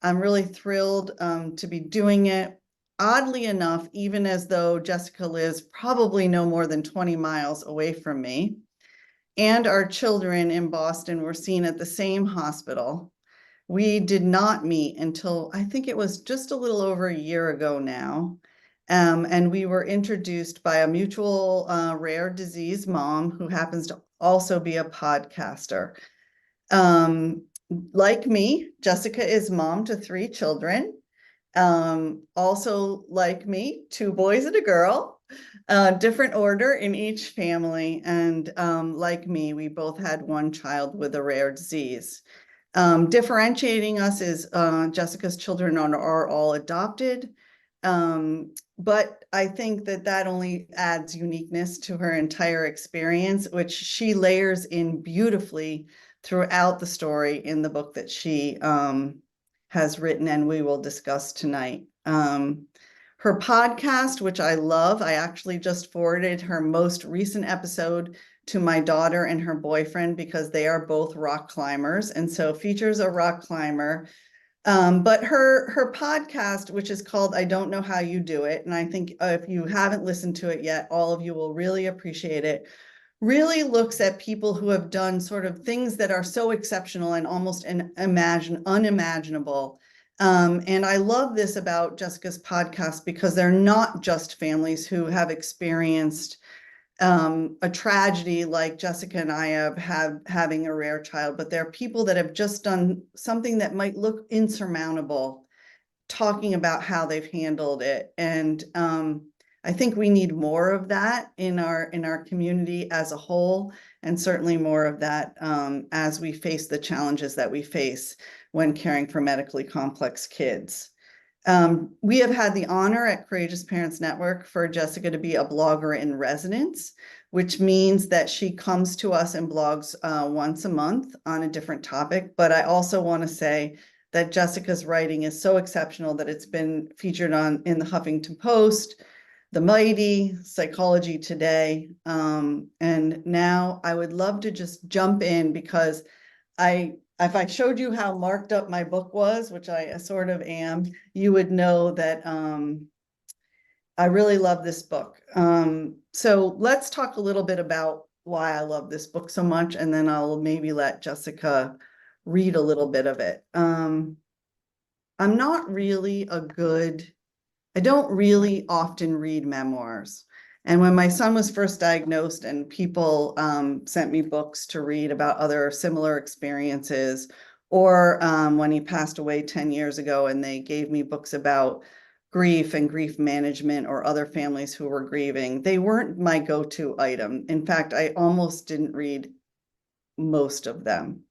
I'm really thrilled to be doing it. Oddly enough, even as though Jessica lives probably no more than 20 miles away from me, and our children in Boston were seen at the same hospital. We did not meet until I think it was just a little over a year ago now. And we were introduced by a mutual rare disease mom who happens to also be a podcaster. Um, like me, Jessica is mom to 3 children. Also like me, 2 boys and a girl, different order in each family. And like me, we both had one child with a rare disease. Differentiating us is Jessica's children are all adopted. But I think that that only adds uniqueness to her entire experience, which she layers in beautifully throughout the story in the book that she has written and we will discuss tonight. Her podcast, which I love, I actually just forwarded her most recent episode to my daughter and her boyfriend because they are both rock climbers, and so features a rock climber. But her podcast, which is called I Don't Know How You Do It, and I think if you haven't listened to it yet, all of you will really appreciate it, really looks at people who have done sort of things that are so exceptional and almost unimaginable. And I love this about Jessica's podcast because they're not just families who have experienced a tragedy like Jessica and I have having a rare child, but there are people that have just done something that might look insurmountable, talking about how they've handled it. And I think we need more of that in our community as a whole, and certainly more of that as we face the challenges that we face when caring for medically complex kids. We have had the honor at Courageous Parents Network for Jessica to be a blogger in residence, which means that she comes to us and blogs once a month on a different topic. But I also want to say that Jessica's writing is so exceptional that it's been featured in the Huffington Post, The Mighty, Psychology Today. And now I would love to just jump in because if I showed you how marked up my book was, which I sort of am, you would know that I really love this book. So let's talk a little bit about why I love this book so much, and then I'll maybe let Jessica read a little bit of it. I'm not really I don't really often read memoirs. And when my son was first diagnosed and people sent me books to read about other similar experiences, or when he passed away 10 years ago and they gave me books about grief and grief management or other families who were grieving, they weren't my go-to item. In fact, I almost didn't read most of them.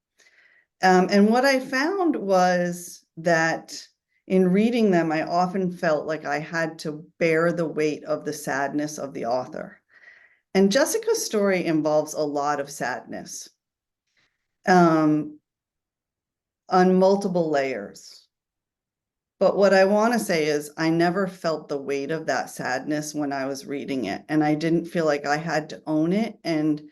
And what I found was that in reading them, I often felt like I had to bear the weight of the sadness of the author. And Jessica's story involves a lot of sadness on multiple layers. But what I want to say is I never felt the weight of that sadness when I was reading it. And I didn't feel like I had to own it. And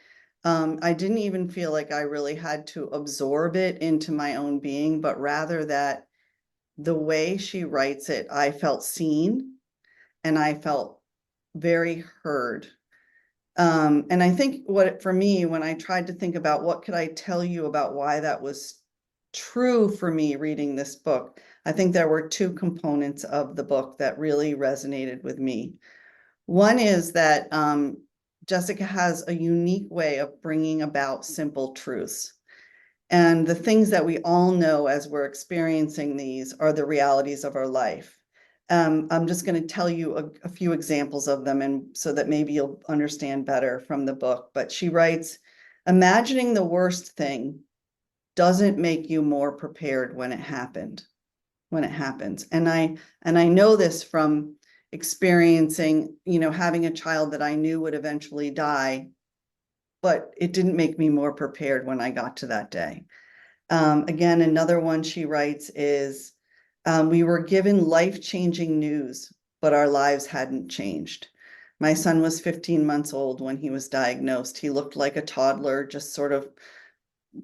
I didn't even feel like I really had to absorb it into my own being, but rather that the way she writes it, I felt seen and I felt very heard. And I think for me, when I tried to think about what could I tell you about why that was true for me reading this book, I think there were 2 components of the book that really resonated with me. One is that Jessica has a unique way of bringing about simple truths. And the things that we all know as we're experiencing these are the realities of our life. I'm just going to tell you a few examples of them, and so that maybe you'll understand better from the book. But she writes, imagining the worst thing doesn't make you more prepared when it happens. And I know this from experiencing, having a child that I knew would eventually die, but it didn't make me more prepared when I got to that day. Again, another one she writes is, we were given life-changing news, but our lives hadn't changed. My son was 15 months old when he was diagnosed. He looked like a toddler, just sort of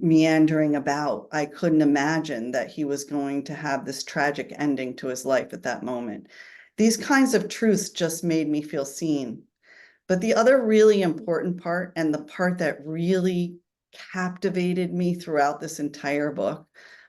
meandering about. I couldn't imagine that he was going to have this tragic ending to his life at that moment. These kinds of truths just made me feel seen. But the other really important part, and the part that really captivated me throughout this entire book,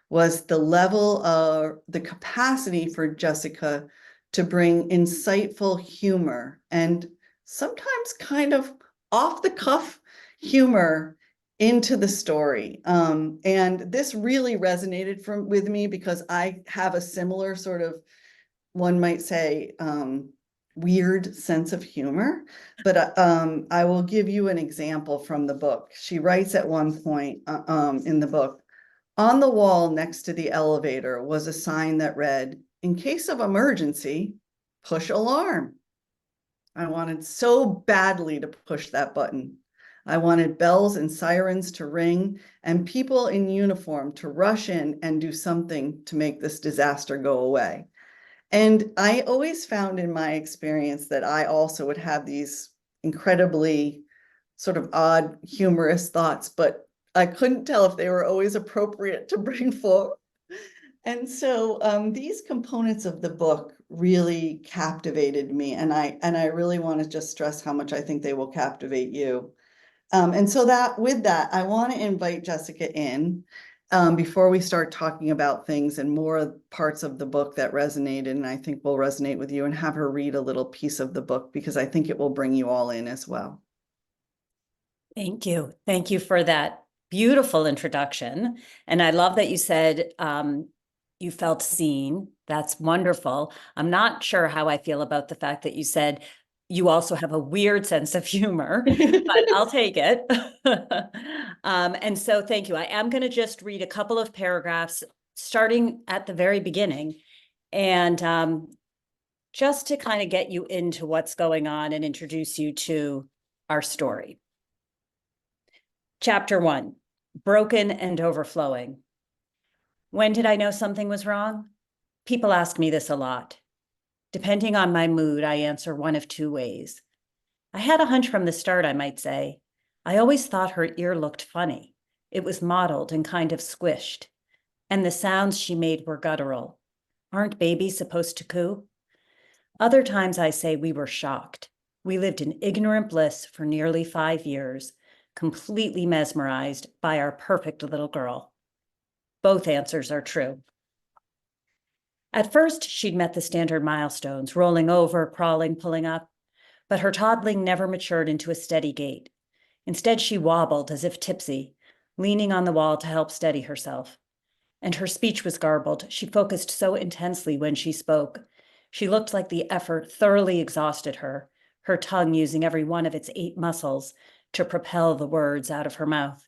was the level of the capacity for Jessica to bring insightful humor and sometimes kind of off the cuff humor into the story. And this really resonated with me because I have a similar sort of, one might say, weird sense of humor. But I will give you an example from the book. She writes at one point in the book, on the wall next to the elevator was a sign that read, in case of emergency, push alarm. I wanted so badly to push that button. I wanted bells and sirens to ring and people in uniform to rush in and do something to make this disaster go away. And I always found in my experience that I also would have these incredibly sort of odd, humorous thoughts, but I couldn't tell if they were always appropriate to bring forward. And so these components of the book really captivated me, and I really want to just stress how much I think they will captivate you. And so that with that, I want to invite Jessica in before we start talking about things and more parts of the book that resonated and I think will resonate with you, and have her read a little piece of the book because I think it will bring you all in as well. Thank you. Thank you for that beautiful introduction. And I love that you said you felt seen. That's wonderful. I'm not sure how I feel about the fact that you said you also have a weird sense of humor, but I'll take it. And so thank you. I am going to just read a couple of paragraphs starting at the very beginning, and just to kind of get you into what's going on and introduce you to our story. Chapter 1, Broken and Overflowing. When did I know something was wrong? People ask me this a lot. Depending on my mood, I answer one of two ways. I had a hunch from the start, I might say. I always thought her ear looked funny. It was mottled and kind of squished. And the sounds she made were guttural. Aren't babies supposed to coo? Other times I say we were shocked. We lived in ignorant bliss for nearly 5 years, completely mesmerized by our perfect little girl. Both answers are true. At first, she'd met the standard milestones, rolling over, crawling, pulling up, but her toddling never matured into a steady gait. Instead, she wobbled as if tipsy, leaning on the wall to help steady herself. And her speech was garbled. She focused so intensely when she spoke. She looked like the effort thoroughly exhausted her, her tongue using every one of its 8 muscles to propel the words out of her mouth.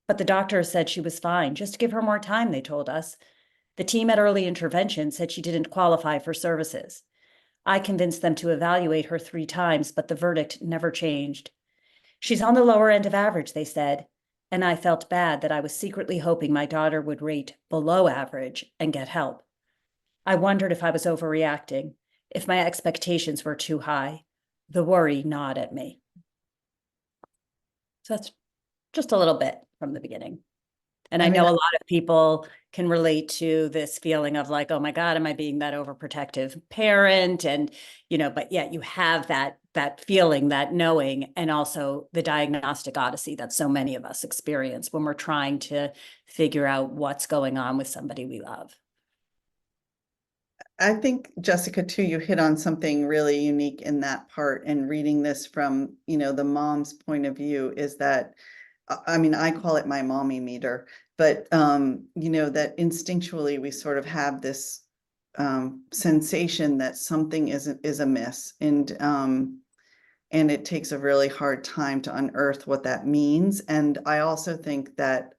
But the doctor said she was fine. Just give her more time, they told us. The team at early intervention said she didn't qualify for services. I convinced them to evaluate her 3 times, but the verdict never changed. She's on the lower end of average, they said, and I felt bad that I was secretly hoping my daughter would rate below average and get help. I wondered if I was overreacting, if my expectations were too high. The worry gnawed at me. So that's just a little bit from the beginning. And I know a lot of people can relate to this feeling of like, oh my God, am I being that overprotective parent? And, but yet you have that feeling, that knowing, and also the diagnostic odyssey that so many of us experience when we're trying to figure out what's going on with somebody we love. I think, Jessica, too, you hit on something really unique in that part. And reading this from, the mom's point of view is that, I mean, I call it my mommy meter, but, that instinctually we sort of have this sensation that something is amiss. And it takes a really hard time to unearth what that means. And I also think that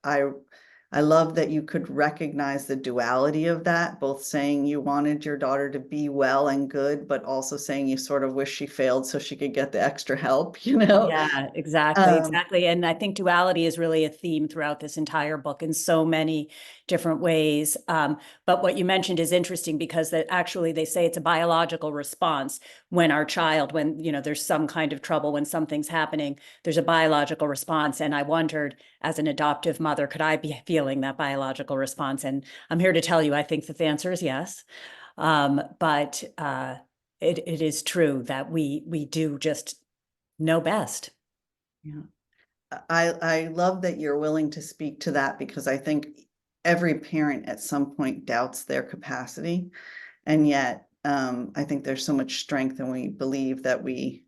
I love that you could recognize the duality of that, both saying you wanted your daughter to be well and good, but also saying you sort of wish she failed so she could get the extra help, Yeah, exactly. And I think duality is really a theme throughout this entire book in so many different ways. But what you mentioned is interesting because that actually they say it's a biological response when our child, when, you know, there's some kind of trouble, when something's happening, there's a biological response. And I wondered, as an adoptive mother, could I be feeling that biological response? And I'm here to tell you, I think that the answer is yes. But it is true that we do just know best. Yeah. I love that you're willing to speak to that because I think every parent at some point doubts their capacity. And yet, I think there's so much strength and we believe that we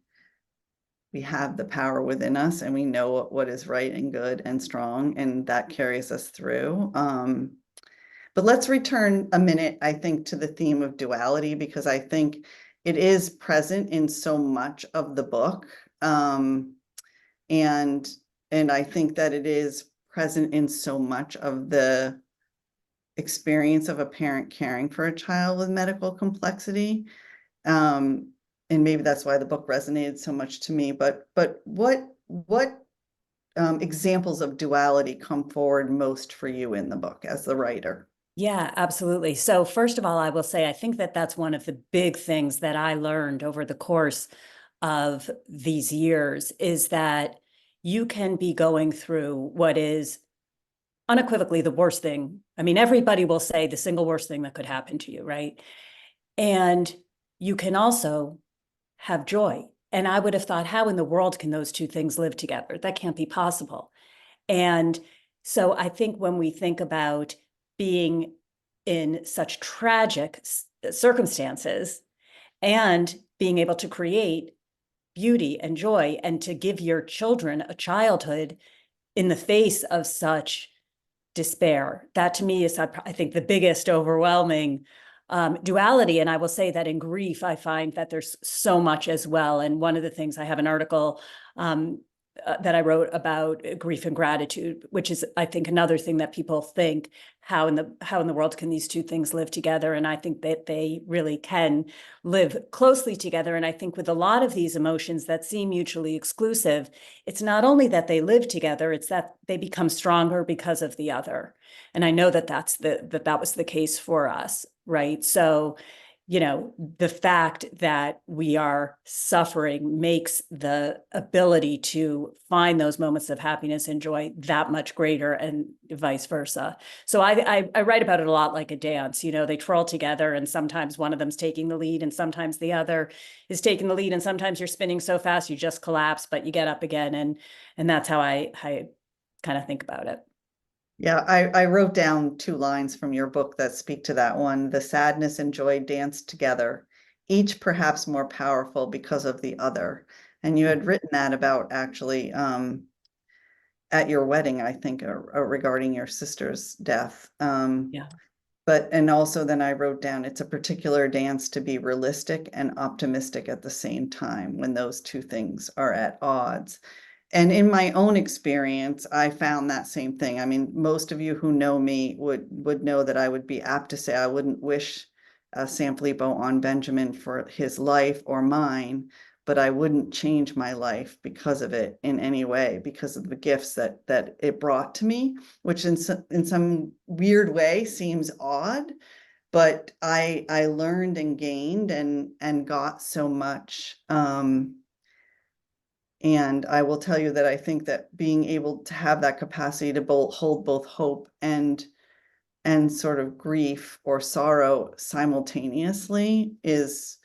have the power within us and we know what is right and good and strong, and that carries us through. But let's return a minute, I think, to the theme of duality, because I think it is present in so much of the book. And I think that it is present in so much of the experience of a parent caring for a child with medical complexity. And maybe that's why the book resonated so much to me. But what examples of duality come forward most for you in the book as the writer? Yeah, absolutely. So first of all, I will say, I think that that's one of the big things that I learned over the course of these years is that you can be going through what is unequivocally the worst thing. I mean, everybody will say the single worst thing that could happen to you, right? And you can also have joy. And I would have thought, how in the world can those two things live together? That can't be possible. And so I think when we think about being in such tragic circumstances and being able to create beauty and joy and to give your children a childhood in the face of such despair, that to me is, I think, the biggest overwhelming duality. And I will say that in grief, I find that there's so much as well. And one of the things, I have an article that I wrote about grief and gratitude, which is, I think, another thing that people think, how in the world can these two things live together? And I think that they really can live closely together. And I think with a lot of these emotions that seem mutually exclusive, it's not only that they live together, it's that they become stronger because of the other. And I know that that was the case for us, right? So, you know, the fact that we are suffering makes the ability to find those moments of happiness and joy that much greater, and vice versa. So I write about it a lot like a dance. You know, they twirl together and sometimes one of them's taking the lead and sometimes the other is taking the lead, and sometimes you're spinning so fast you just collapse, but you get up again. And that's how I kind of think about it. Yeah, I wrote down 2 lines from your book that speak to that one. The sadness and joy dance together, each perhaps more powerful because of the other. And you had written that about actually at your wedding, I think, regarding your sister's death. Yeah. And also then I wrote down, it's a particular dance to be realistic and optimistic at the same time when those two things are at odds. And in my own experience, I found that same thing. I mean, most of you who know me would know that I would be apt to say I wouldn't wish Sanfilippo on Benjamin for his life or mine, but I wouldn't change my life because of it in any way, because of the gifts that it brought to me, which in some weird way seems odd, but I learned and gained and got so much. And I will tell you that I think that being able to have that capacity to hold both hope and sort of grief or sorrow simultaneously is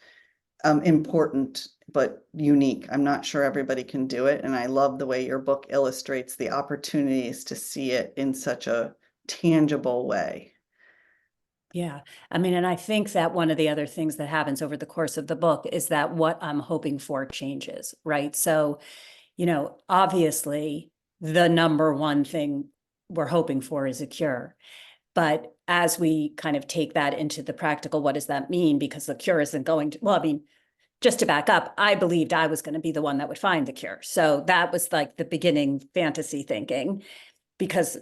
important but unique. I'm not sure everybody can do it, and I love the way your book illustrates the opportunities to see it in such a tangible way. Yeah. I mean, and I think that one of the other things that happens over the course of the book is that what I'm hoping for changes, right? So, you know, obviously the number one thing we're hoping for is a cure. But as we kind of take that into the practical, what does that mean? Because the cure isn't going to, well, I mean, just to back up, I believed I was going to be the one that would find the cure. So that was like the beginning fantasy thinking, because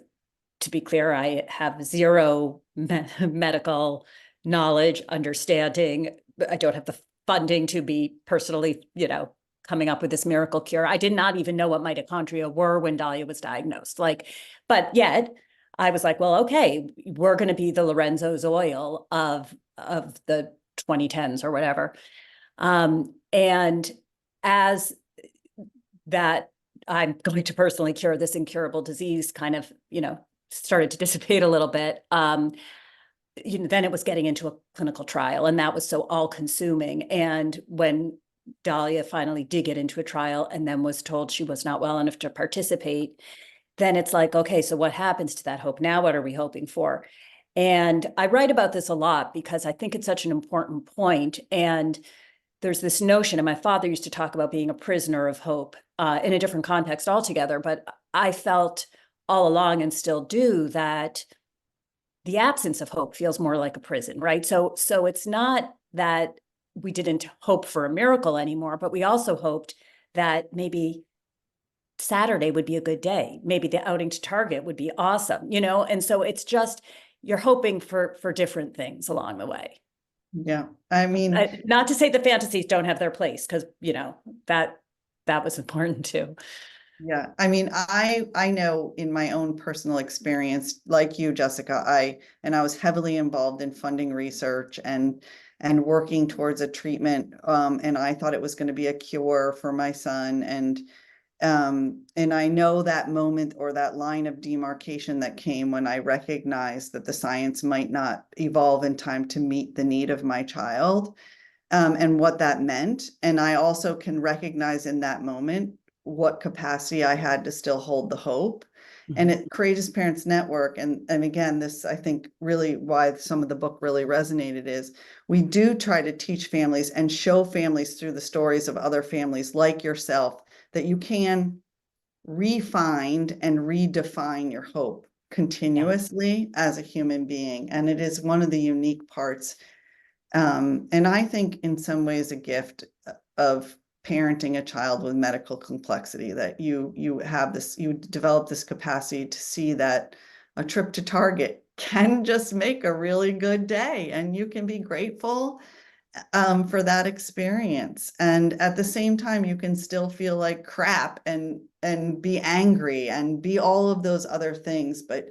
to be clear, I have zero medical knowledge, understanding. I don't have the funding to be personally, you know, coming up with this miracle cure. I did not even know what mitochondria were when Dahlia was diagnosed. Like, but yet I was like, well, okay, we're going to be the Lorenzo's oil of the 2010s or whatever. And as that I'm going to personally cure this incurable disease kind of, started to dissipate a little bit, then it was getting into a clinical trial, and that was so all consuming. And when Dahlia finally did get into a trial and then was told she was not well enough to participate, then it's like, okay, so what happens to that hope? Now, what are we hoping for? And I write about this a lot because I think it's such an important point. And there's this notion, and my father used to talk about being a prisoner of hope in a different context altogether. But I felt all along, and still do, that the absence of hope feels more like a prison, right? So it's not that we didn't hope for a miracle anymore, but we also hoped that maybe Saturday would be a good day. Maybe the outing to Target would be awesome, And so it's just, you're hoping for different things along the way. Yeah. I mean, Not to say the fantasies don't have their place, because, that was important too. yeah, I mean, I know in my own personal experience, like you, Jessica, I was heavily involved in funding research and working towards a treatment. And I thought it was going to be a cure for my son. And I know that moment, or that line of demarcation that came when I recognized that the science might not evolve in time to meet the need of my child, and what that meant. And I also can recognize in that moment what capacity I had to still hold the hope. And at Courageous Parents Network, and again, this, I think, really why some of the book really resonated, is we do try to teach families and show families through the stories of other families like yourself that you can refine and redefine your hope continuously as a human being. And it is one of the unique parts, and I think in some ways a gift of parenting a child with medical complexity, that you have this, you develop this capacity to see that a trip to Target can just make a really good day, and you can be grateful for that experience. And at the same time, you can still feel like crap and be angry and be all of those other things, but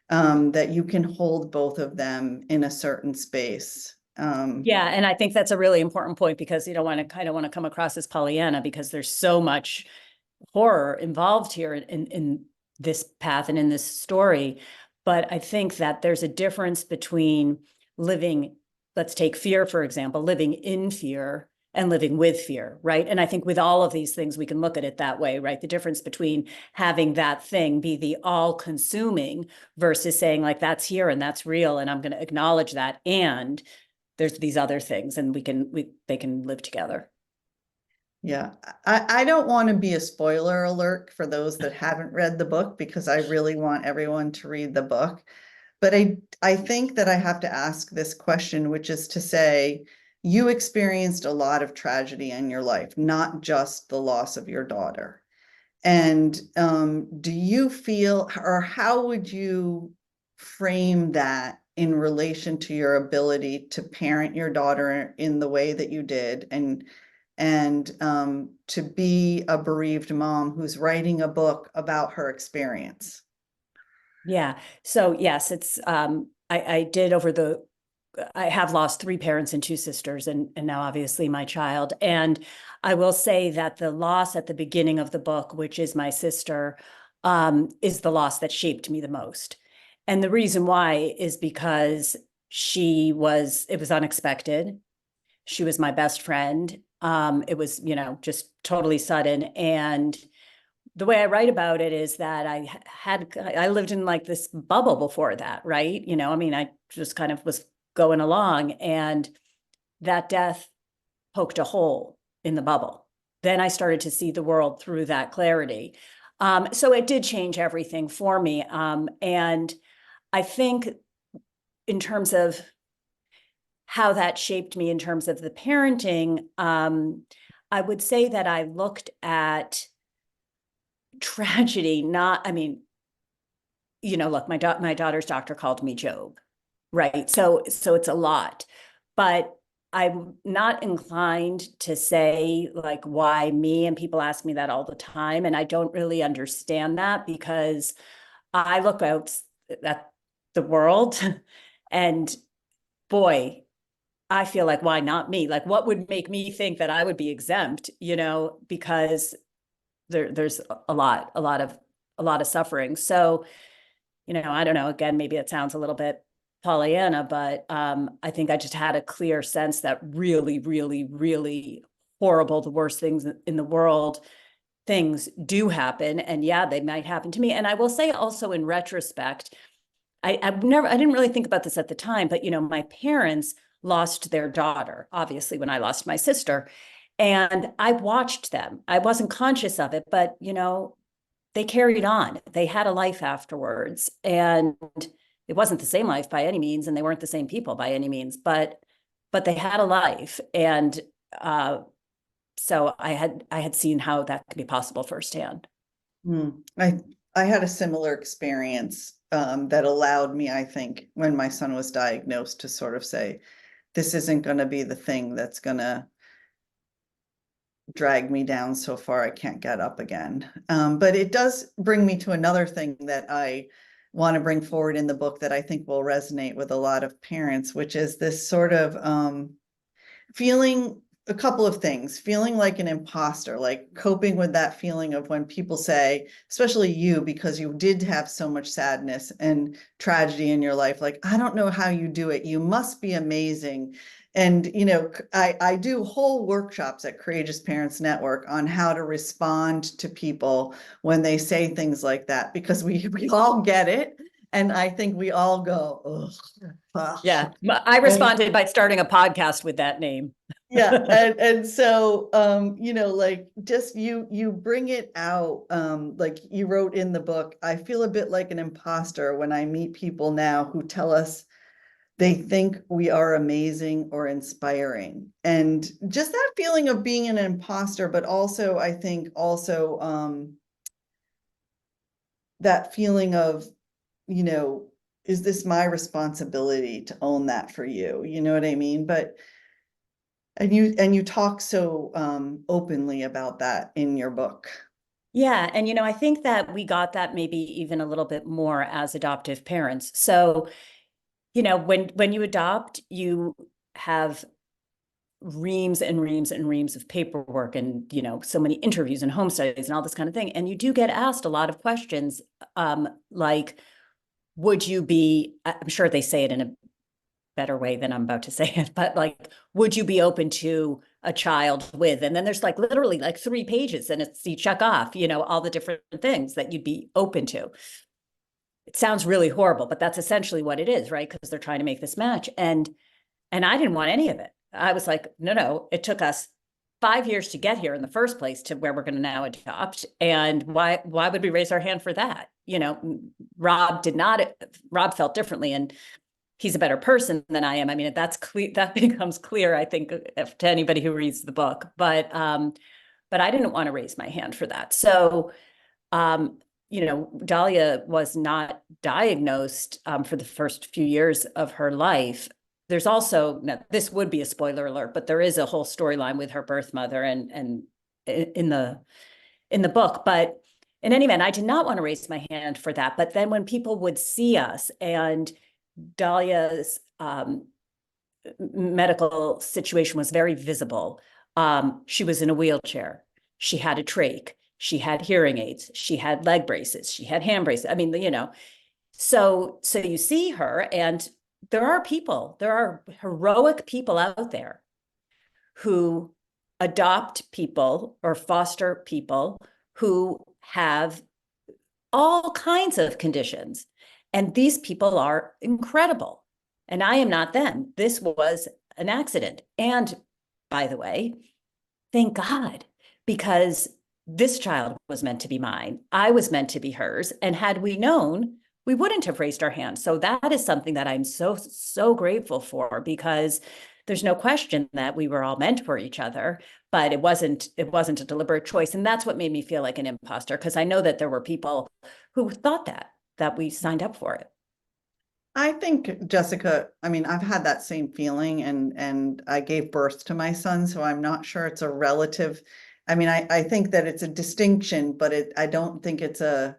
that you can hold both of them in a certain space. Yeah, and I think that's a really important point, because you don't want to kind of want to come across as Pollyanna, because there's so much horror involved here in this path and in this story. But I think that there's a difference between living, let's take fear, for example, living in fear and living with fear, right? And I think with all of these things, we can look at it that way, right? The difference between having that thing be the all-consuming versus saying, like, that's here and that's real, and I'm going to acknowledge that, and there's these other things, and they can live together. Yeah, I don't want to be a spoiler alert for those that haven't read the book, because I really want everyone to read the book. But I think that I have to ask this question, which is to say, you experienced a lot of tragedy in your life, not just the loss of your daughter. And do you feel, or how would you frame that in relation to your ability to parent your daughter in the way that you did, and to be a bereaved mom who's writing a book about her experience? Yeah. So yes, it's I did I have lost 3 parents and 2 sisters, and now obviously my child. And I will say that the loss at the beginning of the book, which is my sister, is the loss that shaped me the most. And the reason why is because it was unexpected. She was my best friend. It was, just totally sudden. And the way I write about it is that I lived in like this bubble before that, right? I just kind of was going along, and that death poked a hole in the bubble. Then I started to see the world through that clarity. So it did change everything for me. And I think in terms of how that shaped me in terms of the parenting, I would say that I looked at tragedy, look, my daughter's doctor called me Job, right? So it's a lot, but I'm not inclined to say, like, why me? And people ask me that all the time, and I don't really understand that, because I look out at the world. And boy, I feel like, why not me? Like, what would make me think that I would be exempt, because there's a lot of suffering. So, I don't know, again, maybe it sounds a little bit Pollyanna, but I think I just had a clear sense that really, really, really horrible, the worst things in the world, things do happen. And yeah, they might happen to me. And I will say also, in retrospect, I didn't really think about this at the time, but my parents lost their daughter, obviously, when I lost my sister. And I watched them. I wasn't conscious of it, but they carried on. They had a life afterwards. And it wasn't the same life by any means, and they weren't the same people by any means, but they had a life. And so I had seen how that could be possible firsthand. I had a similar experience that allowed me, I think, when my son was diagnosed, to sort of say, this isn't going to be the thing that's going to drag me down so far I can't get up again. But it does bring me to another thing that I want to bring forward in the book that I think will resonate with a lot of parents, which is this sort of feeling, a couple of things, feeling like an imposter, like coping with that feeling of when people say, especially you, because you did have so much sadness and tragedy in your life, like, I don't know how you do it. You must be amazing. And, I do whole workshops at Courageous Parents Network on how to respond to people when they say things like that, because we all get it. And I think we all go, ugh. Yeah, I And responded by starting a podcast with that name. yeah, and so like, just you bring it out, like you wrote in the book, I feel a bit like an imposter when I meet people now who tell us they think we are amazing or inspiring. And just that feeling of being an imposter, but also, I think also that feeling of, is this my responsibility to own that for you? You know what I mean? But and you talk so openly about that in your book. Yeah. And, I think that we got that maybe even a little bit more as adoptive parents. So, when you adopt, you have reams and reams and reams of paperwork and, so many interviews and home studies and all this kind of thing. And you do get asked a lot of questions, like, would you be, I'm sure they say it in a better way than I'm about to say it, but like, would you be open to a child with? And then there's like literally like 3 pages, and it's, you check off, all the different things that you'd be open to. It sounds really horrible, but that's essentially what it is, right? Because they're trying to make this match. And I didn't want any of it. I was like, no, it took us 5 years to get here in the first place to where we're going to now adopt. And why would we raise our hand for that? Rob did not, Rob felt differently, and he's a better person than I am. I mean, that's clear, that becomes clear, I think, to anybody who reads the book, but I didn't want to raise my hand for that. So, Dahlia was not diagnosed for the first few years of her life. There's also, now, this would be a spoiler alert, but there is a whole storyline with her birth mother and in the book. But in any event, I did not want to raise my hand for that. But then when people would see us, and Dahlia's medical situation was very visible. She was in a wheelchair. She had a trach. She had hearing aids. She had leg braces. She had hand braces. I mean, so you see her, and there are heroic people out there who adopt people or foster people who have all kinds of conditions. And these people are incredible. And I am not them. This was an accident. And by the way, thank God, because this child was meant to be mine. I was meant to be hers. And had we known, we wouldn't have raised our hand. So that is something that I'm so, so grateful for, because there's no question that we were all meant for each other, but it wasn't a deliberate choice. And that's what made me feel like an imposter, because I know that there were people who thought that we signed up for it. I think, Jessica, I mean, I've had that same feeling, and I gave birth to my son, so I'm not sure it's a relative. I mean, I think that it's a distinction, but I don't think it's a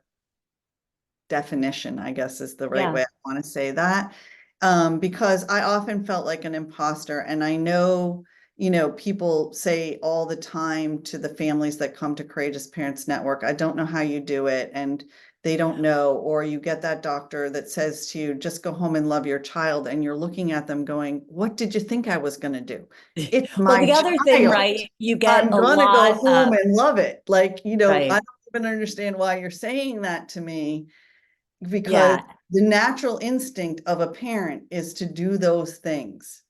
definition, I guess is the right Yeah. way I want to say that. Because I often felt like an imposter, and I know, people say all the time to the families that come to Courageous Parents Network, I don't know how you do it. And they don't know, or you get that doctor that says to you, just go home and love your child. And you're looking at them going, what did you think I was going to do? It's Well, my the other thing, child. right, you get I'm a gonna go lot home of, and love it. Like, I right. don't even understand why you're saying that to me, because Yeah. the natural instinct of a parent is to do those things.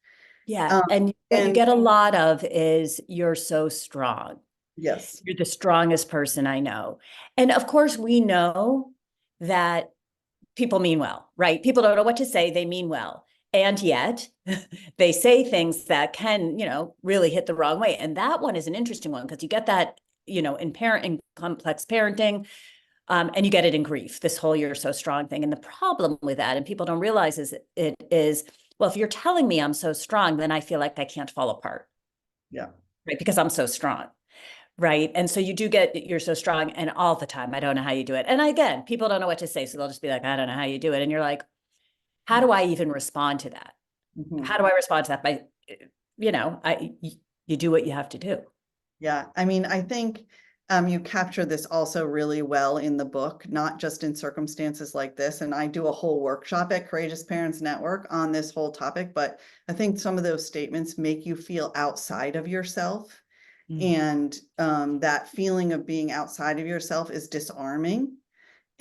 Yeah. Um, And what you and get a lot of is you're so strong. yes. You're the strongest person I know. And of course, we know that people mean well, right? People don't know what to say, they mean well. And yet they say things that can, really hit the wrong way. And that one is an interesting one because you get that, in complex parenting, and you get it in grief, this whole "you're so strong" thing. And the problem with that, and people don't realize, is it is, well, if you're telling me I'm so strong, then I feel like I can't fall apart, Yeah. right? Because I'm so strong. Right. And so you do get "you're so strong" and all the time. I don't know how you do it. And again, people don't know what to say. So they'll just be like, I don't know how you do it. And you're like, how do I even respond to that? Mhm. How do I respond to that? By, you do what you have to do. Yeah, I mean, I think you capture this also really well in the book, not just in circumstances like this. And I do a whole workshop at Courageous Parents Network on this whole topic, but I think some of those statements make you feel outside of yourself. Mm. And that feeling of being outside of yourself is disarming.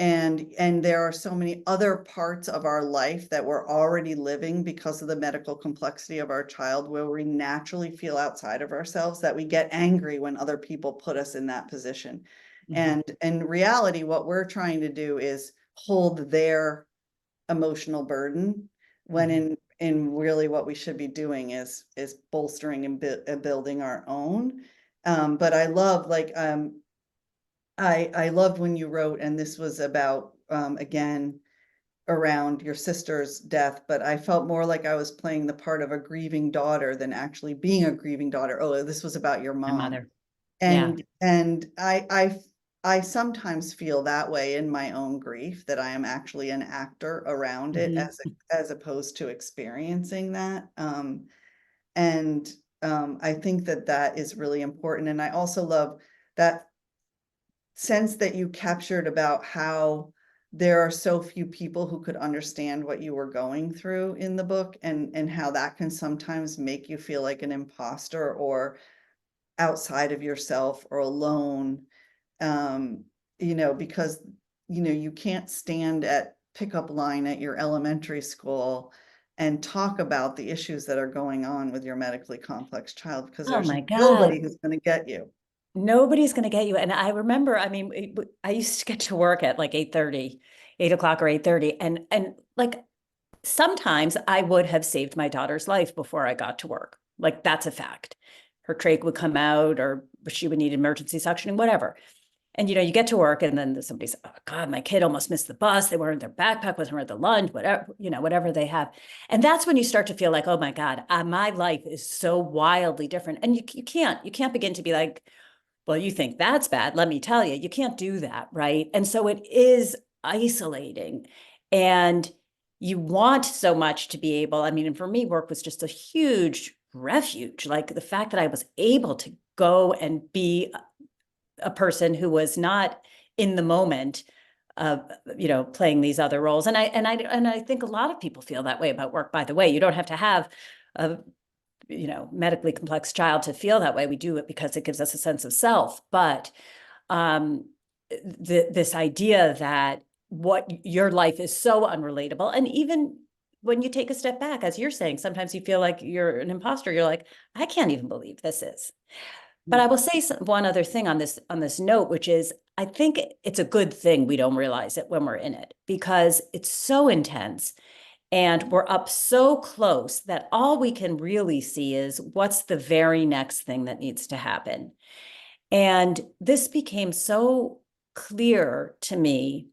And there are so many other parts of our life that we're already living because of the medical complexity of our child, where we naturally feel outside of ourselves, that we get angry when other people put us in that position. Mhm. And in reality, what we're trying to do is hold their emotional burden, when Mhm. in really what we should be doing is bolstering and building our own. But I love, like, I loved when you wrote, and this was about, again, around your sister's death, but I felt more like I was playing the part of a grieving daughter than actually being a grieving daughter. Oh, this was about your My mom. mother. Yeah. And I sometimes feel that way in my own grief, that I am actually an actor around it, Mhm. as opposed to experiencing that. And I think that that is really important. And I also love that sense that you captured about how there are so few people who could understand what you were going through in the book, and how that can sometimes make you feel like an imposter, or outside of yourself, or alone. um because you can't stand at pickup line at your elementary school and talk about the issues that are going on with your medically complex child, because Oh there's my God. nobody who's going to get you. Nobody's going to get you. And I remember, I mean, I used to get to work at like 8:30, 8 o'clock or 8:30. And like, sometimes I would have saved my daughter's life before I got to work. Like, that's a fact. Her trach would come out, or she would need emergency suctioning, whatever. And you get to work, and then somebody says, "Oh God, my kid almost missed the bus. They weren't their backpack, wasn't at the lunch, whatever, whatever they have." And that's when you start to feel like, oh my God, my life is so wildly different. And you can't begin to be like, well, you think that's bad. Let me tell you, you can't do that, right? And so it is isolating. And you want so much to be able, I mean, and for me, work was just a huge refuge. Like, the fact that I was able to go and be a person who was not in the moment of, playing these other roles. And I think a lot of people feel that way about work, by the way. You don't have to have a medically complex child to feel that way. We do it because it gives us a sense of self. But um, this idea that what your life is so unrelatable, and even when you take a step back, as you're saying, sometimes you feel like you're an imposter. You're like, I can't even believe this is. But I will say one other thing on this note, which is, I think it's a good thing we don't realize it when we're in it, because it's so intense. And we're up so close that all we can really see is what's the very next thing that needs to happen. And this became so clear to me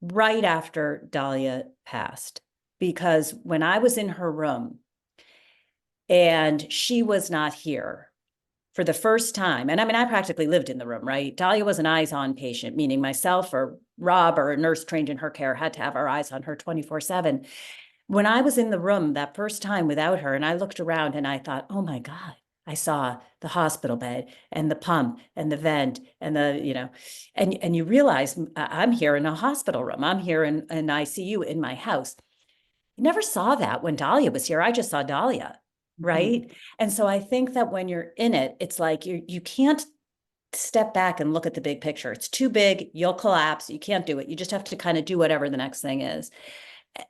right after Dahlia passed, because when I was in her room and she was not here for the first time, and I mean, I practically lived in the room, right? Dahlia was an eyes-on patient, meaning myself or Rob or a nurse trained in her care had to have our eyes on her 24/7. When I was in the room that first time without her, and I looked around and I thought, oh my God, I saw the hospital bed and the pump and the vent and and you realize I'm here in a hospital room. I'm here in an ICU in my house. I never saw that when Dahlia was here. I just saw Dahlia, Mhm. right? And so I think that when you're in it, it's like you can't step back and look at the big picture. It's too big, you'll collapse. You can't do it. You just have to kind of do whatever the next thing is.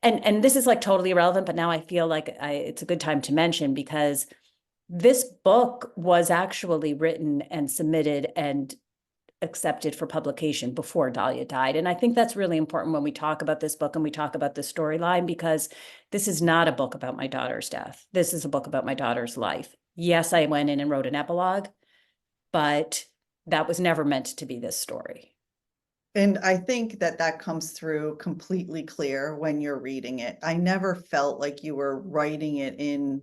And this is like totally irrelevant, but now I feel like it's a good time to mention because this book was actually written and submitted and accepted for publication before Dahlia died. And I think that's really important when we talk about this book and we talk about this storyline, because this is not a book about my daughter's death. This is a book about my daughter's life. Yes, I went in and wrote an epilogue, but that was never meant to be this story. And I think that that comes through completely clear when you're reading it. I never felt like you were writing it in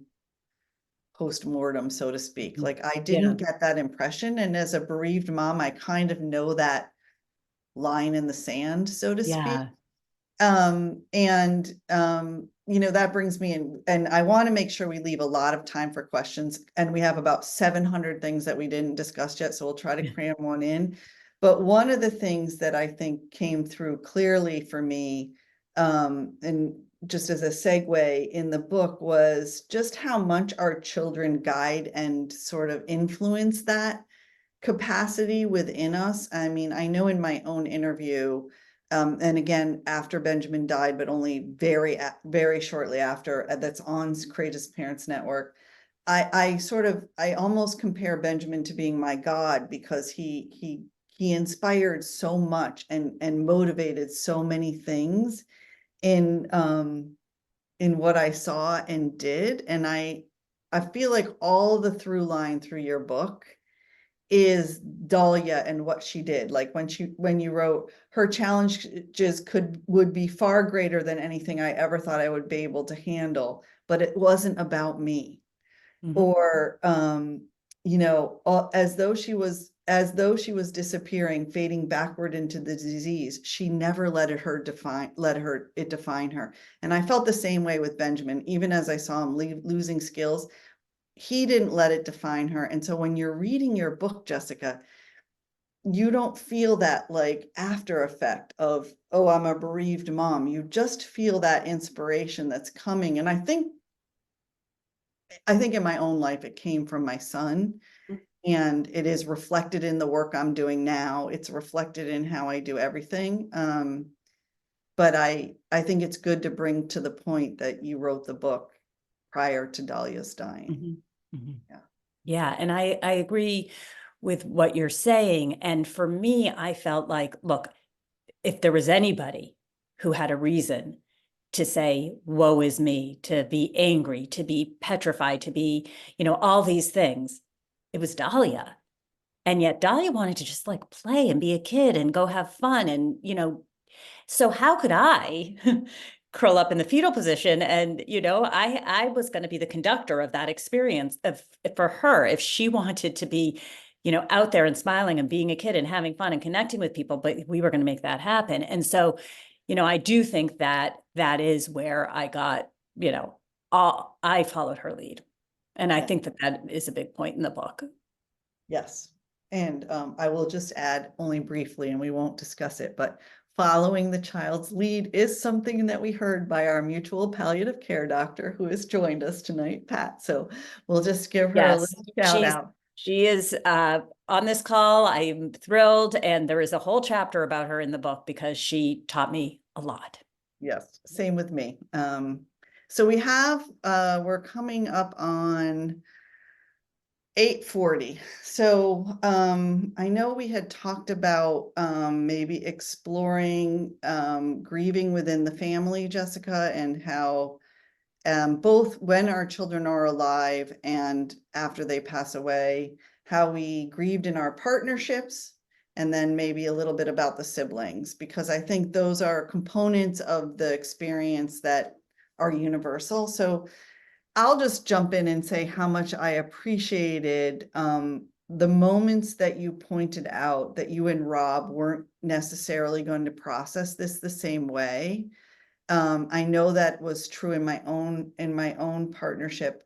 post-mortem, so to speak. Like I Yeah. didn't get that impression. And as a bereaved mom, I kind of know that line in the sand, so to speak. Yeah. That brings me in, and I want to make sure we leave a lot of time for questions. And we have about 700 things that we didn't discuss yet, so we'll try to cram one in. But one of the things that I think came through clearly for me, and just as a segue in the book, was just how much our children guide and sort of influence that capacity within us. I mean, I know in my own interview, and again, after Benjamin died, but only very shortly after, that's on Courageous Parents Network. I almost compare Benjamin to being my God, because he inspired so much and motivated so many things in what I saw and did. And I feel like all the through line through your book is Dahlia and what she did. Like when you wrote, her challenges would be far greater than anything I ever thought I would be able to handle, but it wasn't about me. Mhm. Or as though she was disappearing, fading backward into the disease, she never let it define her. And I felt the same way with Benjamin. Even as I saw him losing skills, he didn't let it define her. And so when you're reading your book, Jessica, you don't feel that like after effect of, oh, I'm a bereaved mom. You just feel that inspiration that's coming. And I think in my own life, it came from my son, and it is reflected in the work I'm doing now. It's reflected in how I do everything. But I think it's good to bring to the point that you wrote the book prior to Dahlia's dying. Mhm. Mhm. Yeah. Yeah, and I agree with what you're saying. And for me, I felt like, look, if there was anybody who had a reason to say, woe is me, to be angry, to be petrified, to be, all these things, it was Dahlia. And yet Dahlia wanted to just like play and be a kid and go have fun. And, so how could I curl up in the fetal position? And, I was going to be the conductor of that experience for her if she wanted to be, out there and smiling and being a kid and having fun and connecting with people, but we were going to make that happen. And so, I do think that that is where I got, I followed her lead. And I Yeah. think that that is a big point in the book. Yes. And I will just add only briefly, and we won't discuss it, but following the child's lead is something that we heard by our mutual palliative care doctor who has joined us tonight, Pat. So we'll just give her a Yes, little shout out. she is on this call. I'm thrilled, and there is a whole chapter about her in the book because she taught me a lot. Yes, same with me. So we're coming up on 8:40. So I know we had talked about maybe exploring grieving within the family, Jessica, and how both when our children are alive and after they pass away, how we grieved in our partnerships, and then maybe a little bit about the siblings, because I think those are components of the experience that are universal. So I'll just jump in and say how much I appreciated the moments that you pointed out that you and Rob weren't necessarily going to process this the same way. I know that was true in my own partnership.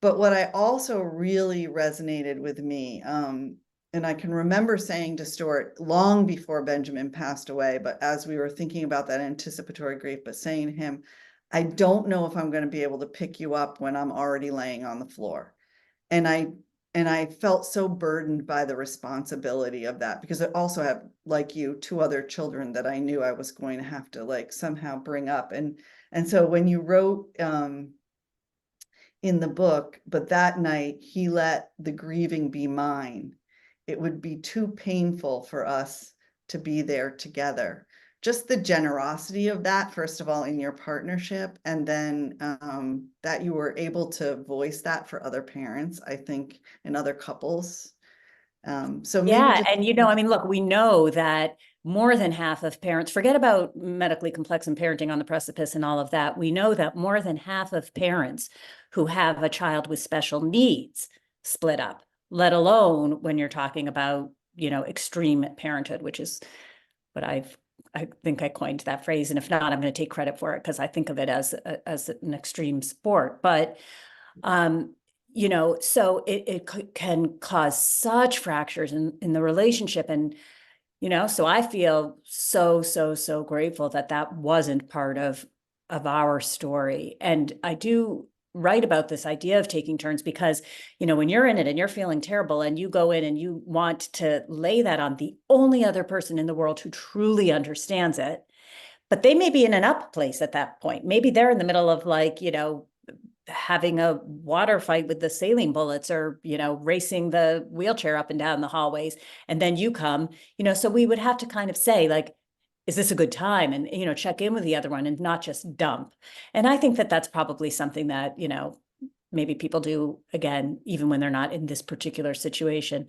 But what I also really resonated with me, and I can remember saying to Stuart long before Benjamin passed away, but as we were thinking about that anticipatory grief, but saying to him, I don't know if I'm going to be able to pick you up when I'm already laying on the floor. And I felt so burdened by the responsibility of that, because I also have, like you, two other children that I knew I was going to have to like somehow bring up. And so when you wrote in the book, but that night he let the grieving be mine, it would be too painful for us to be there together. Just the generosity of that, first of all, in your partnership, and then that you were able to voice that for other parents, I think, and other couples. So maybe Yeah. just, And, I mean, look, we know that more than half of parents, forget about medically complex and parenting on the precipice and all of that. We know that more than half of parents who have a child with special needs split up, let alone when you're talking about, extreme parenthood, which is what I think I coined that phrase. And if not, I'm going to take credit for it because I think of it as an extreme sport. But so it can cause such fractures in the relationship. And, so I feel so grateful that that wasn't part of our story. And I do write about this idea of taking turns because, when you're in it and you're feeling terrible and you go in and you want to lay that on the only other person in the world who truly understands it, but they may be in an up place at that point. Maybe they're in the middle of like, having a water fight with the saline bullets or, racing the wheelchair up and down the hallways. And then you come, so we would have to kind of say like, is this a good time? And, check in with the other one and not just dump. And I think that that's probably something that, maybe people do again, even when they're not in this particular situation.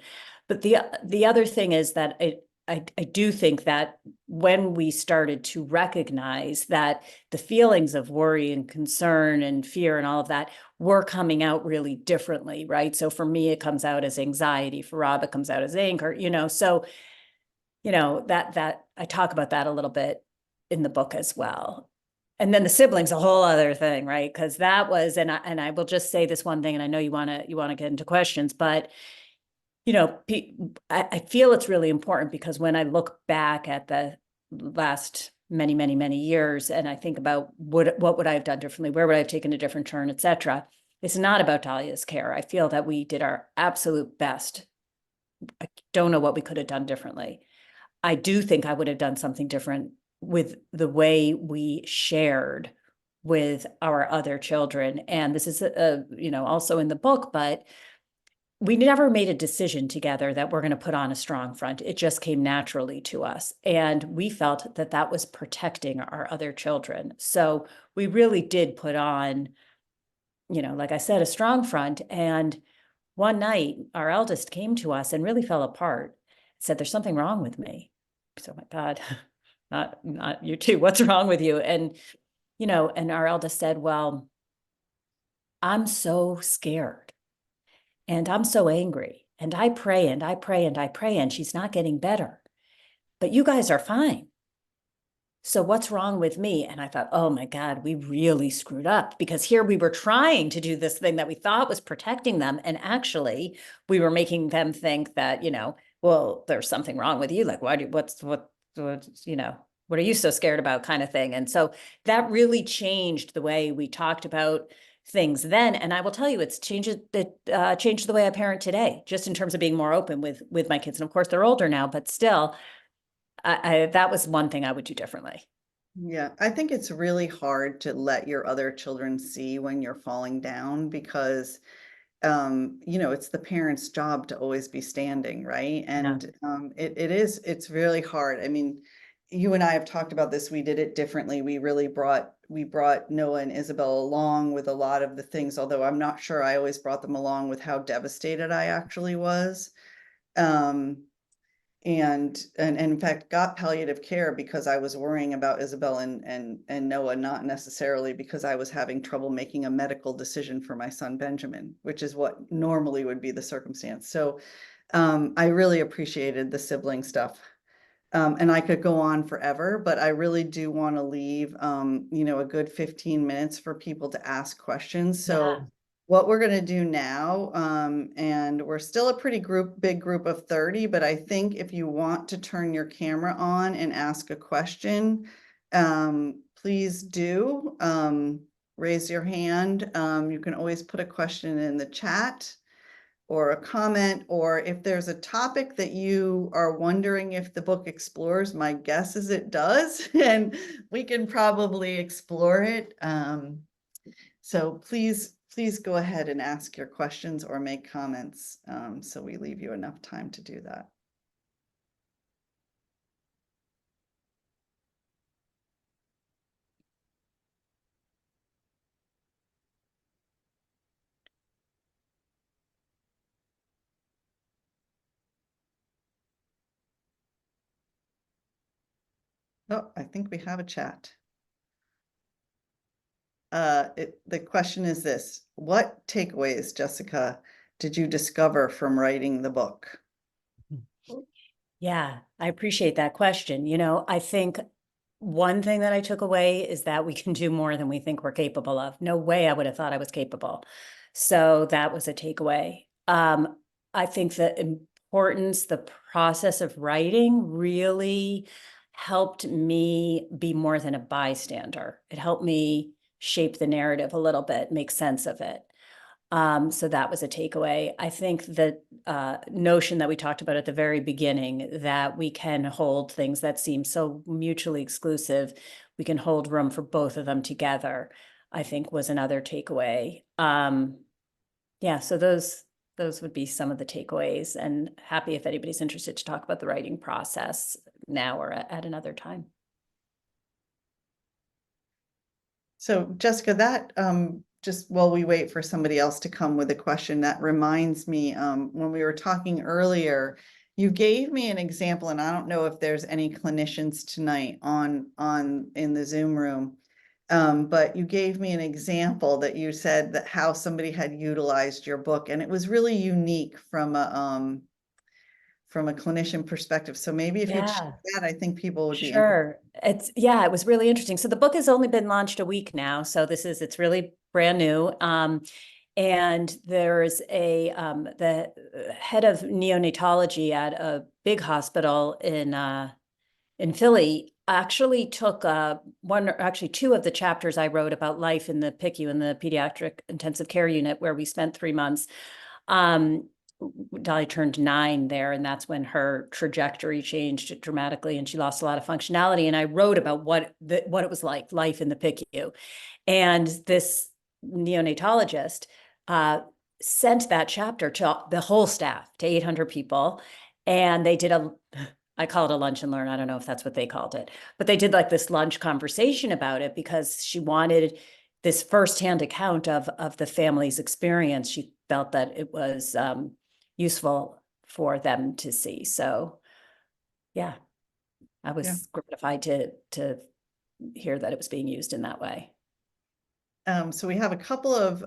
But the other thing is that I do think that when we started to recognize that the feelings of worry and concern and fear and all of that were coming out really differently, right? So for me, it comes out as anxiety. For Rob, it comes out as anger, so, that I talk about that a little bit in the book as well. And then the siblings, a whole other thing, right? Because that was, and I will just say this one thing, and I know you want to get into questions, but I feel it's really important because when I look back at the last many years and I think about what would I have done differently, where would I have taken a different turn, et cetera, it's not about Dahlia's care. I feel that we did our absolute best. I don't know what we could have done differently. I do think I would have done something different with the way we shared with our other children. And this is, also in the book, but we never made a decision together that we're going to put on a strong front. It just came naturally to us. And we felt that that was protecting our other children. So we really did put on, like I said, a strong front. And one night, our eldest came to us and really fell apart, said, there's something wrong with me. So, my God, not you too. What's wrong with you? And, and our eldest said, well, I'm so scared. And I'm so angry. And I pray and I pray and I pray, and she's not getting better. But you guys are fine. So what's wrong with me? And I thought, oh my God, we really screwed up because here we were trying to do this thing that we thought was protecting them. And actually, we were making them think that, well, there's something wrong with you. Like, what, what are you so scared about kind of thing? And so that really changed the way we talked about things then. And I will tell you, it changed the way I parent today, just in terms of being more open with my kids. And of course, they're older now, but still, that was one thing I would do differently. yeah, I think it's really hard to let your other children see when you're falling down because it's the parent's job to always be standing, right? Yeah. And it's really hard. I mean, you and I have talked about this. We did it differently. We brought Noah and Isabel along with a lot of the things, although I'm not sure I always brought them along with how devastated I actually was. Um, and in fact got palliative care because I was worrying about Isabel and Noah, not necessarily because I was having trouble making a medical decision for my son Benjamin, which is what normally would be the circumstance. So I really appreciated the sibling stuff. And I could go on forever, but I really do want to leave, a good 15 minutes for people to ask questions. So Yeah. what we're going to do now, and we're still a pretty big group of 30, but I think if you want to turn your camera on and ask a question, please do, raise your hand. You can always put a question in the chat or a comment, or if there's a topic that you are wondering if the book explores, my guess is it does, and we can probably explore it. So please go ahead and ask your questions or make comments, so we leave you enough time to do that. Oh, I think we have a chat. The question is this: what takeaways, Jessica, did you discover from writing the book? Yeah, I appreciate that question. I think one thing that I took away is that we can do more than we think we're capable of. No way I would have thought I was capable. So that was a takeaway. I think the importance, the process of writing really helped me be more than a bystander. It helped me shape the narrative a little bit, make sense of it. So that was a takeaway. I think the notion that we talked about at the very beginning, that we can hold things that seem so mutually exclusive, we can hold room for both of them together, I think was another takeaway. Yeah, so those would be some of the takeaways, and happy if anybody's interested to talk about the writing process now or at another time. So Jessica, that just while we wait for somebody else to come with a question, that reminds me, when we were talking earlier, you gave me an example, and I don't know if there's any clinicians tonight on in the Zoom room, but you gave me an example that you said that how somebody had utilized your book, and it was really unique from a clinician perspective. So maybe if you'd share Yeah. that, I think people would be interested. Sure. It was really interesting. So the book has only been launched a week now. So it's really brand new. And there's the head of neonatology at a big hospital in Philly actually took two of the chapters I wrote about life in the PICU, in the pediatric intensive care unit, where we spent 3 months. Dahlia turned 9 there, and that's when her trajectory changed dramatically, and she lost a lot of functionality. And I wrote about what it was like, life in the PICU. And this neonatologist sent that chapter to the whole staff, to 800 people, and they did I call it a lunch and learn. I don't know if that's what they called it, but they did like this lunch conversation about it because she wanted this firsthand account of the family's experience. She felt that it was useful for them to see. So yeah, I was gratified to hear that it was being used in that way. So we have a couple of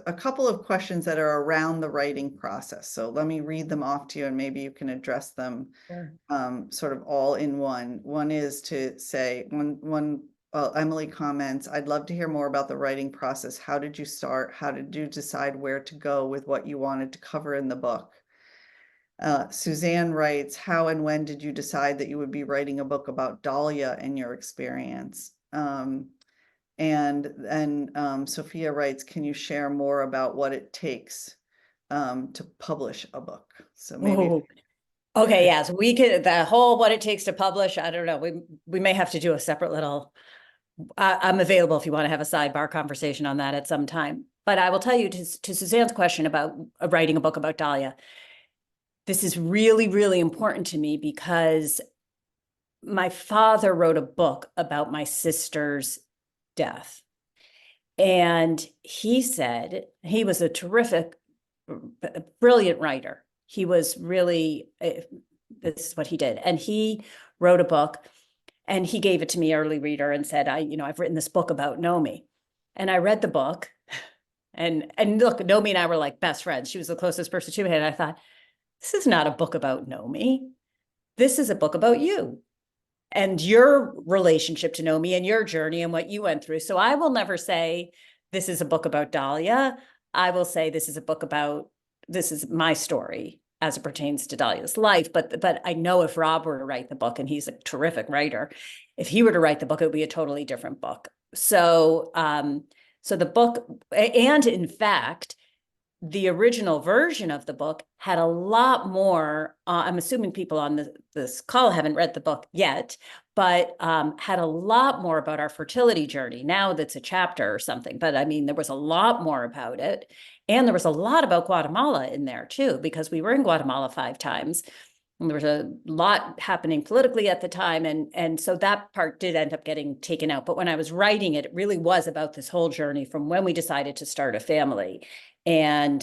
a couple of questions that are around the writing process. So let me read them off to you, and maybe you can address them sort of all in one. One is to say, Emily comments, I'd love to hear more about the writing process. How did you start? How did you decide where to go with what you wanted to cover in the book? Suzanne writes, how and when did you decide that you would be writing a book about Dahlia and your experience? And then Sophia writes, can you share more about what it takes to publish a book? So maybe. Okay, yeah. So we could, the whole what it takes to publish, I don't know. We may have to do a separate little, I'm available if you want to have a sidebar conversation on that at some time. But I will tell you, to Suzanne's question about writing a book about Dahlia, this is really, really important to me because my father wrote a book about my sister's death. And he said he was a terrific, brilliant writer. He was really, this is what he did. And he wrote a book, and he gave it to me, early reader, and said, I've written this book about Nomi. And I read the book, And look, Nomi and I were like best friends. She was the closest person to me. And I thought, this is not a book about Nomi. This is a book about you and your relationship to Nomi and your journey and what you went through. So I will never say this is a book about Dahlia. I will say this is a book about, this is my story as it pertains to Dahlia's life. But I know if Rob were to write the book, and he's a terrific writer, if he were to write the book, it would be a totally different book. So so the book, and in fact, the original version of the book had a lot more, I'm assuming people on this call haven't read the book yet, but had a lot more about our fertility journey. Now that's a chapter or something, but I mean, there was a lot more about it. And there was a lot about Guatemala in there too, because we were in Guatemala 5 times. And there was a lot happening politically at the time. And so that part did end up getting taken out. But when I was writing it, it really was about this whole journey from when we decided to start a family. And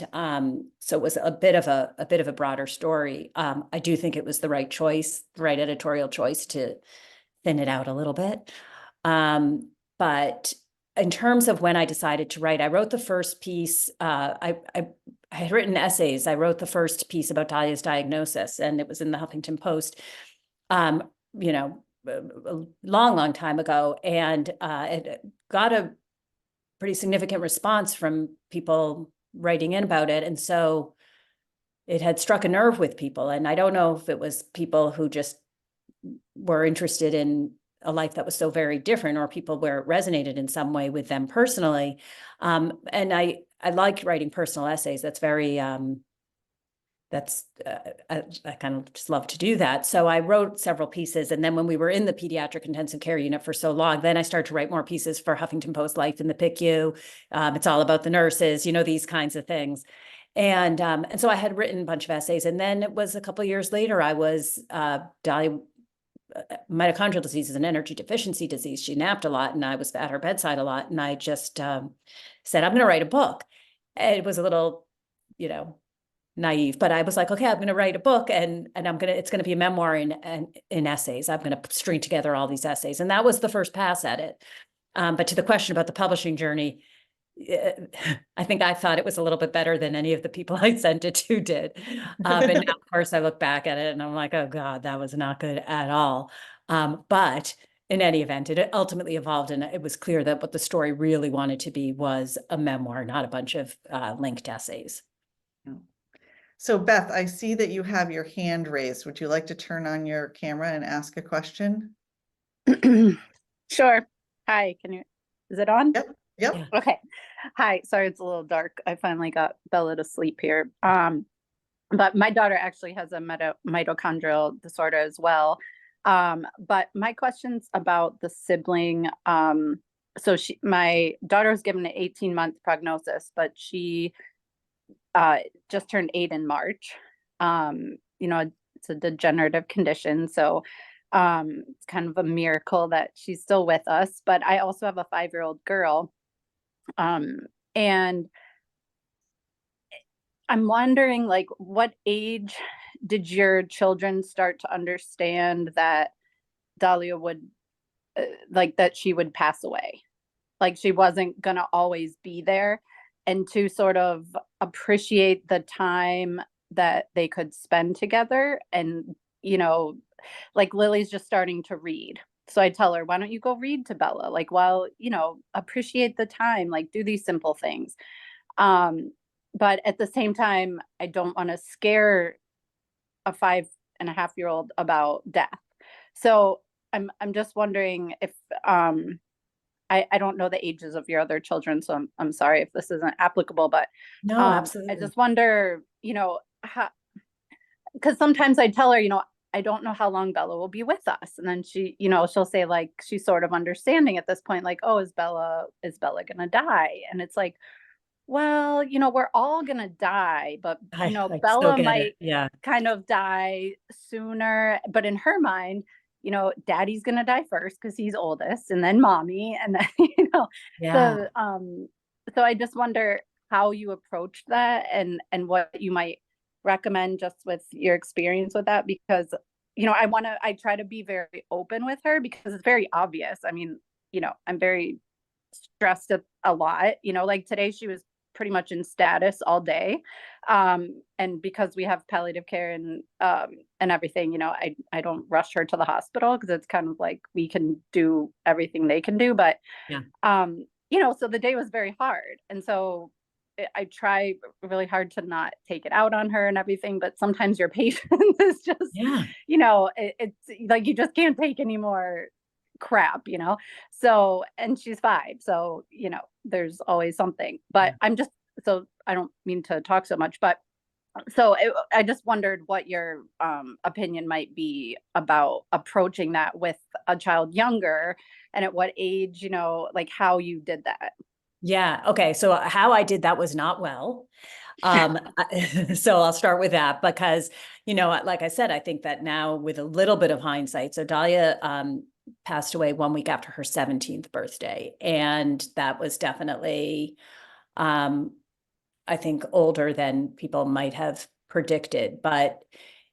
so it was a bit of a broader story. I do think it was the right choice, the right editorial choice to thin it out a little bit. But in terms of when I decided to write, I wrote the first piece. I had written essays. I wrote the first piece about Dahlia's diagnosis, and it was in the Huffington Post, you know, a long time ago. And it got a pretty significant response from people writing in about it. And so it had struck a nerve with people. And I don't know if it was people who just were interested in a life that was so very different, or people where it resonated in some way with them personally. And I like writing personal essays. That's very, that's, I kind of just love to do that. So I wrote several pieces. And then when we were in the pediatric intensive care unit for so long, then I started to write more pieces for Huffington Post, Life in the PICU. It's all about the nurses, you know, these kinds of things. And so I had written a bunch of essays. And then it was a couple of years later, I was, Dahlia, mitochondrial disease is an energy deficiency disease. She napped a lot, and I was at her bedside a lot. And I just said, I'm going to write a book. And it was a little, you know, naive, but I was like, okay, I'm going to write a book, and it's going to be a memoir in essays. I'm going to string together all these essays. And that was the first pass at it. But to the question about the publishing journey, I think I thought it was a little bit better than any of the people I sent it to did. And now, of course, I look back at it and I'm like, oh God, that was not good at all. But in any event, it ultimately evolved, and it was clear that what the story really wanted to be was a memoir, not a bunch of linked essays. So Beth, I see that you have your hand raised. Would you like to turn on your camera and ask a question? Sure. Hi, is it on? Yep. Yep. Yeah. Okay. Hi, sorry, it's a little dark. I finally got Bella to sleep here. But my daughter actually has a mitochondrial disorder as well. But my question's about the sibling. So my daughter was given an 18-month prognosis, but she just turned 8 in March. You know, it's a degenerative condition, so it's kind of a miracle that she's still with us. But I also have a 5-year-old girl, and I'm wondering, like, what age did your children start to understand that Dahlia would, like, that she would pass away? Like, she wasn't gonna always be there, and to sort of appreciate the time that they could spend together. And, you know, like, Lily's just starting to read. So I tell her, why don't you go read to Bella? Like, well, you know, appreciate the time, like, do these simple things. But at the same time, I don't want to scare a 5.5-year-old about death. So I'm just wondering if I don't know the ages of your other children, so I'm sorry if this isn't applicable, but No, absolutely. I just wonder, you know, how, because sometimes I tell her, you know, I don't know how long Bella will be with us. And then she, you know, she'll say, like, she's sort of understanding at this point, like, oh, is Bella gonna die? And it's like, well, you know, we're all gonna die, but, you know, Bella might kind of die sooner. But in her mind, you know, daddy's gonna die first because he's oldest, and then mommy, and then, you know, so I just wonder how you approach that, and what you might recommend just with your experience with that. Because, you know, I try to be very open with her because it's very obvious. I mean, you know, I'm very stressed a lot, you know, like today she was pretty much in status all day. And because we have palliative care and everything, you know, I don't rush her to the hospital because it's kind of like we can do everything they can do. But, Yeah. you know, so the day was very hard. And so I try really hard to not take it out on her and everything, but sometimes your patience is just, Yeah. you know, it's like you just can't take any more crap, you know? So, and she's 5, so, you know, there's always something. But so I don't mean to talk so much, but so I just wondered what your opinion might be about approaching that with a child younger, and at what age, you know, like how you did that. Yeah. Okay. So how I did that was not well. So I'll start with that because, you know, like I said, I think that now with a little bit of hindsight, so Dahlia passed away 1 week after her 17th birthday. And that was definitely, I think, older than people might have predicted. But,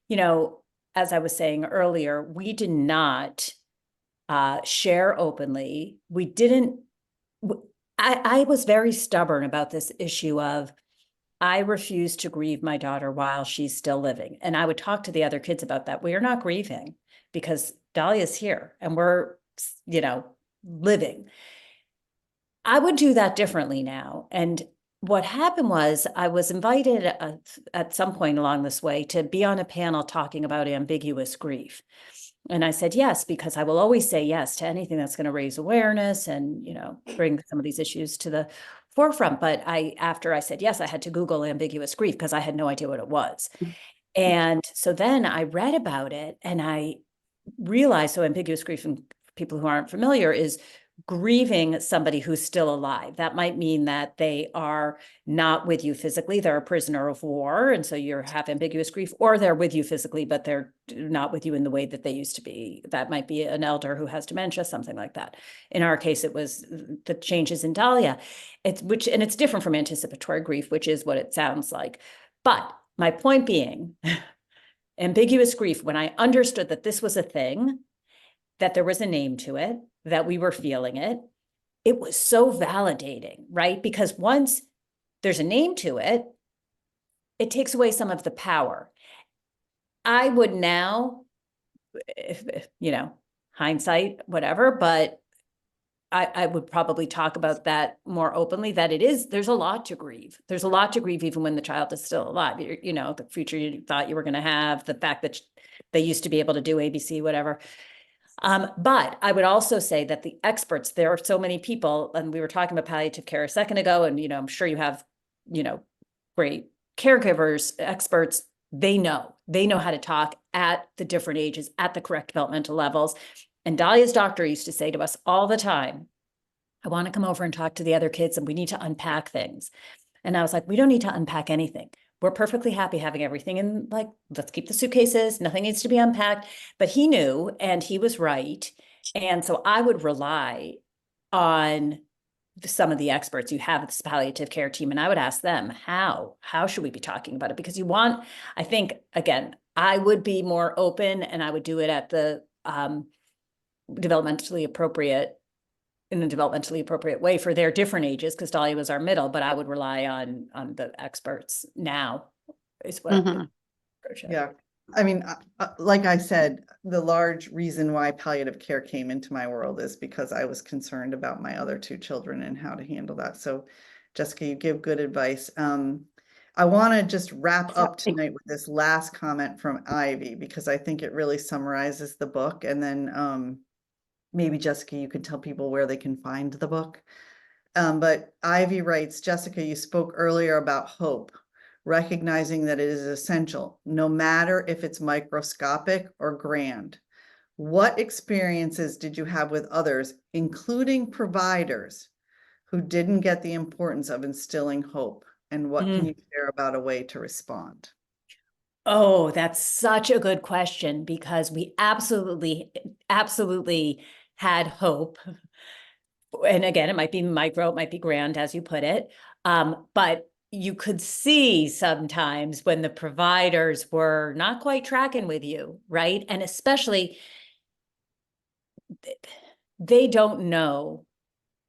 you know, as I was saying earlier, we did not share openly. We didn't, I was very stubborn about this issue of, I refuse to grieve my daughter while she's still living. And I would talk to the other kids about that. We are not grieving because Dahlia's here and we're, you know, living. I would do that differently now. And what happened was I was invited at some point along this way to be on a panel talking about ambiguous grief. And I said yes, because I will always say yes to anything that's going to raise awareness and, you know, bring some of these issues to the forefront. But after I said yes, I had to Google ambiguous grief because I had no idea what it was. And so then I read about it and I realized, so ambiguous grief, and people who aren't familiar, is grieving somebody who's still alive. That might mean that they are not with you physically, they're a prisoner of war, and so you have ambiguous grief, or they're with you physically, but they're not with you in the way that they used to be. That might be an elder who has dementia, something like that. In our case, it was the changes in Dahlia. It's different from anticipatory grief, which is what it sounds like. But my point being, ambiguous grief, when I understood that this was a thing, that there was a name to it, that we were feeling it, it was so validating, right? Because once there's a name to it, it takes away some of the power. I would now, you know, hindsight, whatever, but I would probably talk about that more openly, that there's a lot to grieve. There's a lot to grieve even when the child is still alive. You know, the future you thought you were going to have, the fact that they used to be able to do ABC, whatever. But I would also say that the experts, there are so many people, and we were talking about palliative care a second ago, and, you know, I'm sure you have, you know, great caregivers, experts. They know how to talk at the different ages, at the correct developmental levels. And Dahlia's doctor used to say to us all the time, I want to come over and talk to the other kids and we need to unpack things. And I was like, we don't need to unpack anything. We're perfectly happy having everything in, like, let's keep the suitcases. Nothing needs to be unpacked. But he knew, and he was right. And so I would rely on some of the experts you have at this palliative care team. And I would ask them, how should we be talking about it? Because I think, again, I would be more open and I would do it at the developmentally appropriate way for their different ages, because Dahlia was our middle, but I would rely on the experts now is what I would approach it. Yeah. I mean, like I said, the large reason why palliative care came into my world is because I was concerned about my other 2 children and how to handle that. So Jessica, you give good advice. I want to just wrap up tonight with this last comment from Ivy, because I think it really summarizes the book. And then maybe Jessica, you could tell people where they can find the book. But Ivy writes, Jessica, you spoke earlier about hope, recognizing that it is essential, no matter if it's microscopic or grand. What experiences did you have with others, including providers, who didn't get the importance of instilling hope? And what can you share about a way to respond? Oh, that's such a good question, because we absolutely had hope. And again, it might be micro, it might be grand, as you put it. But you could see sometimes when the providers were not quite tracking with you, right? And especially, they don't know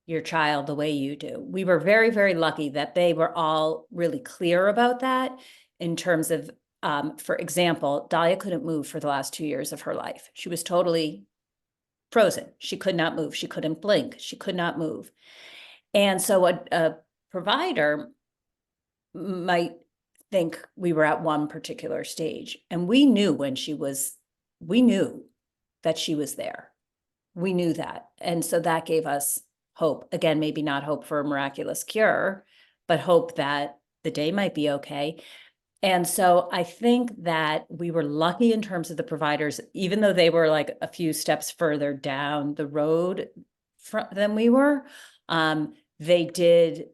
your child the way you do. We were very, very lucky that they were all really clear about that in terms of, for example, Dahlia couldn't move for the last 2 years of her life. She was totally frozen. She could not move. She couldn't blink. She could not move. And so a provider might think we were at one particular stage. And we knew we knew that she was there. We knew that. And so that gave us hope. Again, maybe not hope for a miraculous cure, but hope that the day might be okay. And so I think that we were lucky in terms of the providers, even though they were like a few steps further down the road than we were, they did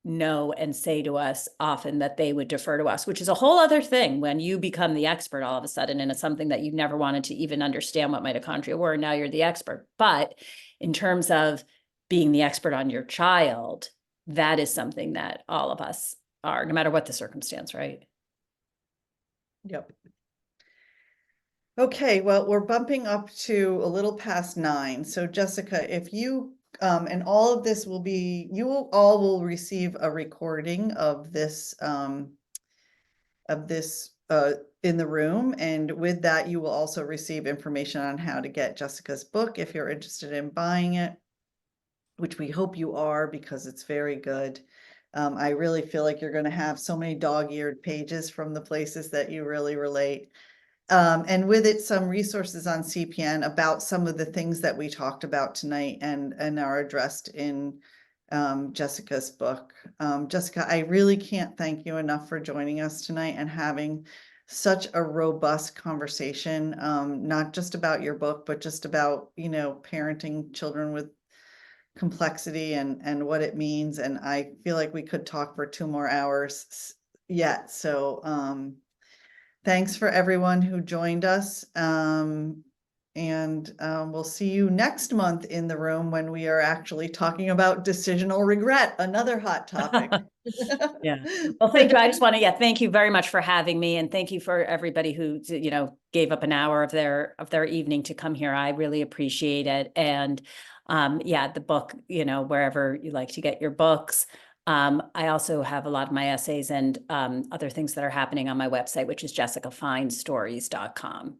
know and say to us often that they would defer to us, which is a whole other thing when you become the expert all of a sudden, and it's something that you never wanted to even understand what mitochondria were, and now you're the expert. But in terms of being the expert on your child, that is something that all of us are, no matter what the circumstance, right? Yep. Okay, well, we're bumping up to a little past 9. So Jessica, if you, and all of this will be, all will receive a recording of this, in the room. And with that, you will also receive information on how to get Jessica's book if you're interested in buying it, which we hope you are because it's very good. I really feel like you're going to have so many dog-eared pages from the places that you really relate. And with it, some resources on CPN about some of the things that we talked about tonight and are addressed in Jessica's book. Jessica, I really can't thank you enough for joining us tonight and having such a robust conversation, not just about your book, but just about, parenting children with complexity and what it means. And I feel like we could talk for 2 more hours yet. So thanks for everyone who joined us. And we'll see you next month in the room when we are actually talking about decisional regret, another hot topic. Yeah. Well, thank you. I just want to, thank you very much for having me. And thank you for everybody who, gave up an hour of their evening to come here. I really appreciate it. And the book, wherever you like to get your books. I also have a lot of my essays and other things that are happening on my website, which is jessicafeinstories.com.